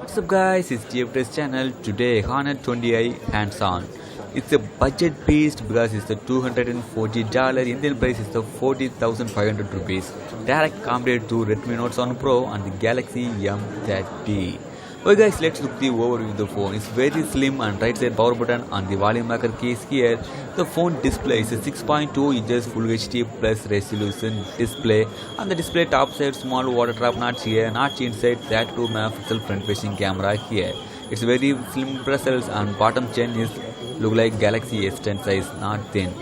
What's up guys, it's GFTS channel. Today Honor 20i hands-on. It's a budget beast because it's the $240 Indian price is the 40,500 rupees. Direct compared to Redmi Note 7 Pro and the Galaxy M30. Okay guys, let's look the overview of the phone. It's very slim and right side power button and the volume maker case here. The phone display is a 6.2 inches Full HD plus resolution display, and the display top side small water drop notch here, notch inside 32 megapixel front facing camera here. It's very slim bristles and bottom chain is look like Galaxy S10 size, not thin.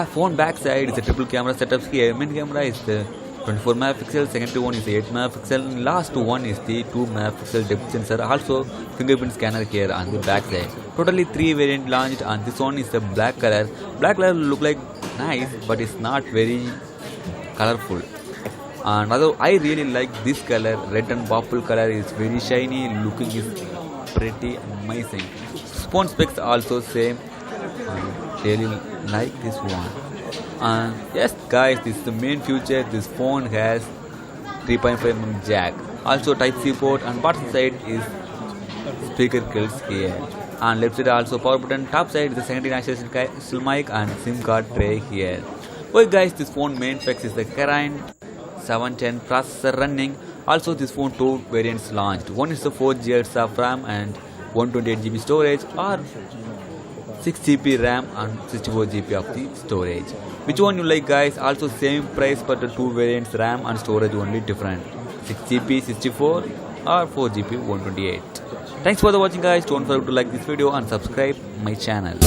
Phone back side is a triple camera setup here. Main camera is the 24 megapixel, second one is 8 megapixel, and last one is the 2 megapixel depth sensor, also fingerprint scanner here on the back side. Totally 3 variant launched, and this one is the black color. Black color look like nice, but it's not very colorful. And although I really like this color, red and purple color is very shiny, looking is pretty amazing. Phone specs also same, really like this one. And yes guys, this is the main feature. This phone has 3.5mm jack, also Type-C port, and bottom side is speaker grills here, and left side also power button. Top side is the secondary national mic and SIM card tray here. Okay guys, this phone main specs is the Kirin 710 processor running. Also this phone two variants launched. One is the 4GB of RAM and 128GB storage, or 6GB RAM and 64GB of the storage. Which one you like guys? Also same price but the two variants, RAM and storage only different. 6GB 64 or 4GB 128. Thanks for the watching guys. Don't forget to like this video and subscribe my channel.